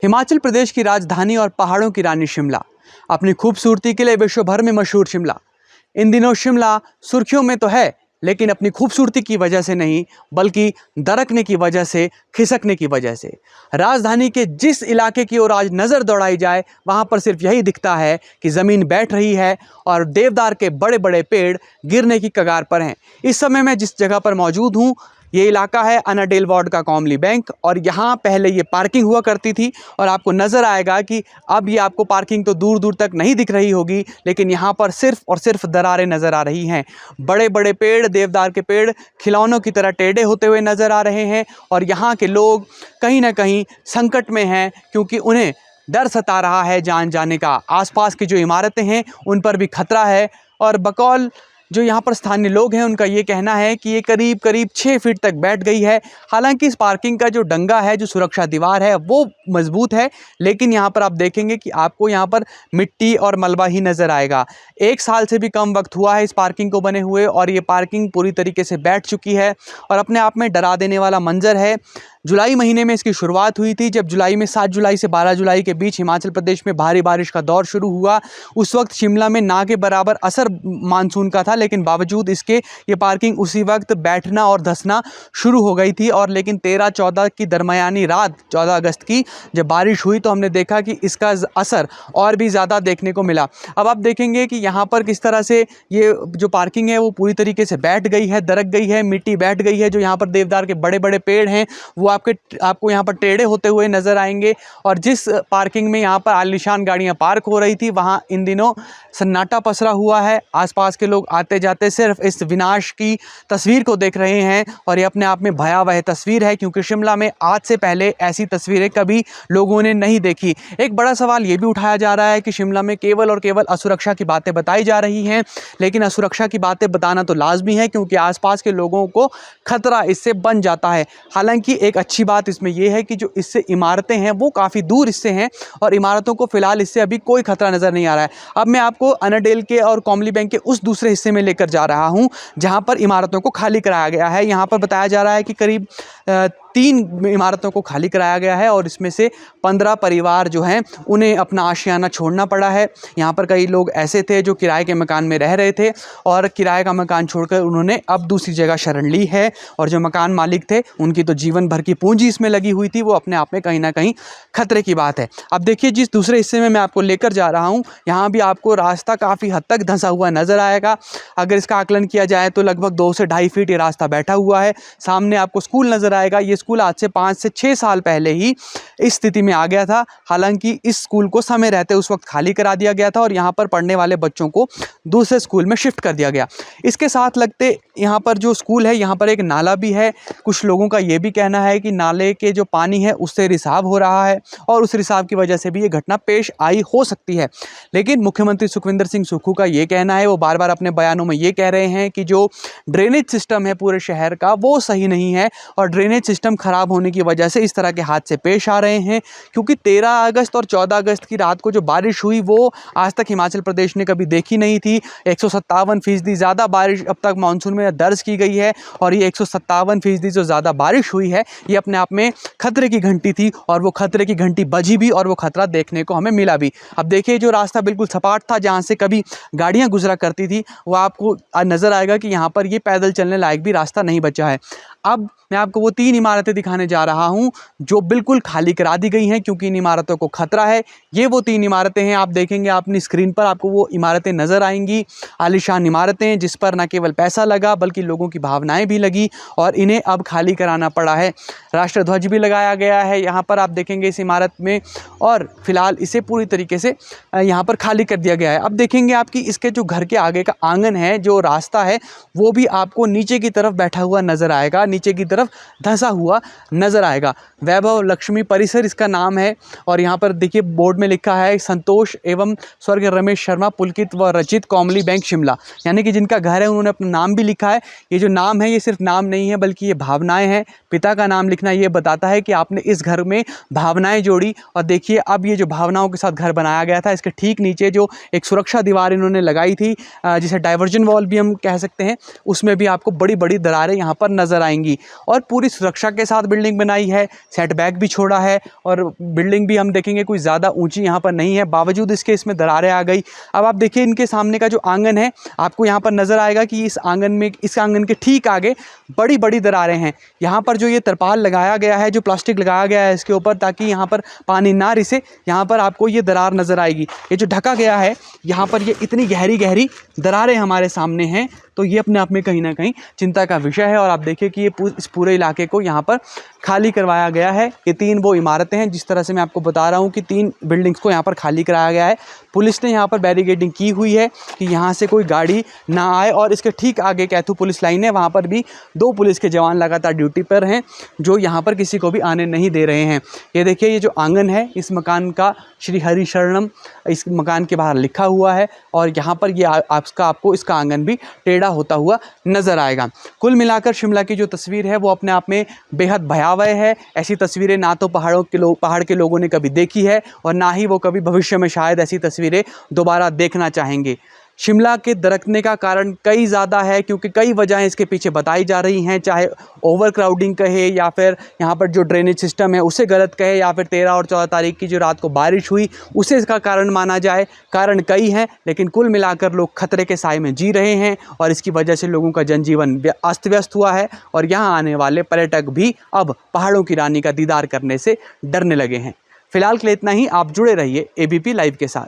हिमाचल प्रदेश की राजधानी और पहाड़ों की रानी शिमला अपनी खूबसूरती के लिए विश्व भर में मशहूर शिमला इन दिनों शिमला सुर्खियों में तो है, लेकिन अपनी खूबसूरती की वजह से नहीं बल्कि दरकने की वजह से, खिसकने की वजह से। राजधानी के जिस इलाके की ओर आज नज़र दौड़ाई जाए वहाँ पर सिर्फ यही दिखता है कि ज़मीन बैठ रही है और देवदार के बड़े बड़े पेड़ गिरने की कगार पर हैं। इस समय मैं जिस जगह पर मौजूद हूँ ये इलाका है अनाडेल वार्ड का कॉमली बैंक, और यहाँ पहले ये पार्किंग हुआ करती थी। और आपको नज़र आएगा कि अब ये आपको पार्किंग तो दूर दूर तक नहीं दिख रही होगी, लेकिन यहाँ पर सिर्फ और सिर्फ दरारें नज़र आ रही हैं। बड़े बड़े पेड़, देवदार के पेड़ खिलौनों की तरह टेढ़े होते हुए नज़र आ रहे हैं। और यहाँ के लोग कहीं ना कहीं संकट में हैं, क्योंकि उन्हें डर सता रहा है जान जाने का। आसपास की जो इमारतें हैं उन पर भी खतरा है। और बकौल जो यहाँ पर स्थानीय लोग हैं उनका ये कहना है कि ये करीब करीब 6 फीट तक बैठ गई है। हालांकि इस पार्किंग का जो डंगा है, जो सुरक्षा दीवार है, वो मजबूत है, लेकिन यहाँ पर आप देखेंगे कि आपको यहाँ पर मिट्टी और मलबा ही नज़र आएगा। 1 साल से भी कम वक्त हुआ है इस पार्किंग को बने हुए, और ये पार्किंग पूरी तरीके से बैठ चुकी है और अपने आप में डरा देने वाला मंजर है। जुलाई महीने में इसकी शुरुआत हुई थी, जब जुलाई में 7 जुलाई से 12 जुलाई के बीच हिमाचल प्रदेश में भारी बारिश का दौर शुरू हुआ। उस वक्त शिमला में ना के बराबर असर मानसून का था, लेकिन बावजूद इसके ये पार्किंग उसी वक्त बैठना और धंसना शुरू हो गई थी। और लेकिन 13-14 की दरमियानी रात 14 अगस्त की जब बारिश हुई तो हमने देखा कि इसका असर और भी ज़्यादा देखने को मिला। अब आप देखेंगे कि यहाँ पर किस तरह से ये जो पार्किंग है वो पूरी तरीके से बैठ गई है, दरक गई है, मिट्टी बैठ गई है। जो यहाँ पर देवदार के बड़े बड़े पेड़ हैं वो आपको यहाँ पर टेढ़े होते हुए नजर आएंगे। और जिस पार्किंग में यहाँ पर आलीशान गाड़ियाँ पार्क हो रही थी वहाँ इन दिनों सन्नाटा पसरा हुआ है। आसपास के लोग आते जाते सिर्फ इस विनाश की तस्वीर को देख रहे हैं, और ये अपने आप में भयावह तस्वीर है, क्योंकि शिमला में आज से पहले ऐसी तस्वीरें कभी लोगों ने नहीं देखी। एक बड़ा सवाल ये भी उठाया जा रहा है कि शिमला में केवल और केवल असुरक्षा की बातें बताई जा रही हैं, लेकिन असुरक्षा की बातें बताना तो लाजमी है, क्योंकि आसपास के लोगों को खतरा इससे बन जाता है। हालांकि एक अच्छी बात इसमें यह है कि जो इससे इमारतें हैं वो काफ़ी दूर इससे हैं, और इमारतों को फिलहाल इससे अभी कोई खतरा नज़र नहीं आ रहा है। अब मैं आपको अनाडेल के और कॉमली बैंक के उस दूसरे हिस्से में लेकर जा रहा हूं जहां पर इमारतों को खाली कराया गया है। यहां पर बताया जा रहा है कि करीब 3 इमारतों को खाली कराया गया है, और इसमें से 15 परिवार जो हैं उन्हें अपना आशियाना छोड़ना पड़ा है। यहाँ पर कई लोग ऐसे थे जो किराए के मकान में रह रहे थे, और किराए का मकान छोड़कर उन्होंने अब दूसरी जगह शरण ली है। और जो मकान मालिक थे उनकी तो जीवन भर की पूंजी इसमें लगी हुई थी, वो अपने आप में कहीं ना कहीं खतरे की बात है। अब देखिए, जिस दूसरे हिस्से में मैं आपको लेकर जा रहा हूँ यहाँ भी आपको रास्ता काफ़ी हद तक धंसा हुआ नज़र आएगा। अगर इसका आकलन किया जाए तो लगभग 2 से 2.5 फीट ये रास्ता बैठा हुआ है। सामने आपको स्कूल नज़र आएगा। ये स्कूल आज से 5 से 6 साल पहले ही इस स्थिति में आ गया था। हालांकि इस स्कूल को समय रहते उस वक्त खाली करा दिया गया था, और यहाँ पर पढ़ने वाले बच्चों को दूसरे स्कूल में शिफ्ट कर दिया गया। इसके साथ लगते यहाँ पर जो स्कूल है यहाँ पर एक नाला भी है। कुछ लोगों का ये भी कहना है कि नाले के जो पानी है उससे रिसाव हो रहा है, और उस रिसाव की वजह से भी ये घटना पेश आई हो सकती है। लेकिन मुख्यमंत्री सुखविंदर सिंह सुक्खू का ये कहना है, वो बार बार अपने बयानों में ये कह रहे हैं कि जो ड्रेनेज सिस्टम है पूरे शहर का वो सही नहीं है, और ड्रेनेज सिस्टम खराब होने की वजह से इस तरह के हादसे पेश आ रहे हैं। क्योंकि 13 अगस्त और 14 अगस्त की रात को जो बारिश हुई वो आज तक हिमाचल प्रदेश ने कभी देखी नहीं थी। 157% ज़्यादा बारिश अब तक मानसून में दर्ज की गई है, और ये 157% जो ज़्यादा बारिश हुई है ये अपने आप में खतरे की घंटी थी, और वो खतरे की घंटी बजी भी और वो खतरा देखने को हमें मिला भी। अब देखिए, जो रास्ता बिल्कुल सपाट था जहाँ से कभी गाड़ियाँ गुजरा करती थी वो आपको नज़र आएगा कि यहाँ पर ये पैदल चलने लायक भी रास्ता नहीं बचा है। अब मैं आपको वो 3 इमारतें दिखाने जा रहा हूँ जो बिल्कुल खाली करा दी गई हैं, क्योंकि इन इमारतों को खतरा है। ये वो 3 इमारतें हैं, आप देखेंगे अपनी स्क्रीन पर आपको वो इमारतें नज़र आएंगी। आलीशान इमारतें जिस पर न केवल पैसा लगा बल्कि लोगों की भावनाएं भी लगी, और इन्हें अब खाली कराना पड़ा है। राष्ट्र ध्वज भी लगाया गया है यहाँ पर, आप देखेंगे इस इमारत में, और फिलहाल इसे पूरी तरीके से यहाँ पर खाली कर दिया गया है। अब देखेंगे आपकी इसके जो घर के आगे का आंगन है, जो रास्ता है वो भी आपको नीचे की तरफ बैठा हुआ नज़र आएगा, नीचे की तरफ धंसा हुआ नज़र आएगा। वैभव लक्ष्मी परिसर इसका नाम है, और यहाँ पर देखिए बोर्ड में लिखा है संतोष एवं स्वर्गीय रमेश शर्मा पुलकित व रचित कॉमली बैंक शिमला, यानी कि जिनका घर है उन्होंने अपना नाम भी लिखा है। ये जो नाम है ये सिर्फ नाम नहीं है बल्कि ये भावनाएं हैं। पिता का नाम लिखना ये बताता है कि आपने इस घर में भावनाएं जोड़ी। और देखिए, अब ये जो भावनाओं के साथ घर बनाया गया था इसके ठीक नीचे जो एक सुरक्षा दीवार इन्होंने लगाई थी, जिसे डाइवर्जन वॉल भी हम कह सकते हैं, उसमें भी आपको बड़ी बड़ी दरारें यहाँ पर नजर आएंगी। जाएंगी। और पूरी सुरक्षा के साथ बिल्डिंग बनाई है, सेटबैक भी छोड़ा है और बिल्डिंग भी हम देखेंगे कोई ज़्यादा ऊंची यहाँ पर नहीं है, बावजूद इसके इसमें दरारें आ गई। अब आप देखिए इनके सामने का जो आंगन है, आपको यहाँ पर नज़र आएगा कि इस आंगन के ठीक आगे बड़ी बड़ी दरारें हैं। यहाँ पर जो ये तरपाल लगाया गया है, जो प्लास्टिक लगाया गया है इसके ऊपर, ताकि यहाँ पर पानी ना रिसे, यहाँ पर आपको ये दरार नज़र आएगी। ये जो ढका गया है यहाँ पर, ये इतनी गहरी गहरी दरारें हमारे सामने हैं, तो ये अपने आप में कहीं ना कहीं चिंता का विषय है। और आप देखिए कि ये इस पूरे इलाके को यहाँ पर खाली करवाया गया है। ये 3 वो इमारतें हैं, जिस तरह से मैं आपको बता रहा हूँ कि 3 बिल्डिंग्स को यहाँ पर खाली कराया गया है। पुलिस ने यहाँ पर बैरिकेडिंग की हुई है कि यहाँ से कोई गाड़ी ना आए। और इसके ठीक आगे कैथू पुलिस लाइन है, वहाँ पर भी 2 पुलिस के जवान लगातार ड्यूटी पर हैं, जो यहाँ पर किसी को भी आने नहीं दे रहे हैं। ये देखिए, ये जो आंगन है इस मकान का, श्री हरि शरणम इस मकान के बाहर लिखा हुआ है, और यहाँ पर ये आपको इसका आंगन भी टेढ़ा होता हुआ नज़र आएगा। कुल मिलाकर शिमला की जो तस्वीर है वो अपने आप में बेहद भयावह है। ऐसी तस्वीरें ना तो पहाड़ के लोगों ने कभी देखी है, और ना ही वो कभी भविष्य में शायद ऐसी तस्वीरें दोबारा देखना चाहेंगे। शिमला के दरकने का कारण कई ज़्यादा है, क्योंकि कई वजहें इसके पीछे बताई जा रही हैं, चाहे ओवर क्राउडिंग कहे, या फिर यहाँ पर जो ड्रेनेज सिस्टम है उसे गलत कहे, या फिर 13 और 14 तारीख की जो रात को बारिश हुई उसे इसका कारण माना जाए। कारण कई हैं, लेकिन कुल मिलाकर लोग खतरे के साए में जी रहे हैं, और इसकी वजह से लोगों का जनजीवन अस्त व्यस्त हुआ है। और यहाँ आने वाले पर्यटक भी अब पहाड़ों की रानी का दीदार करने से डरने लगे हैं। फिलहाल के लिए इतना ही। आप जुड़े रहिए ABP लाइव के साथ।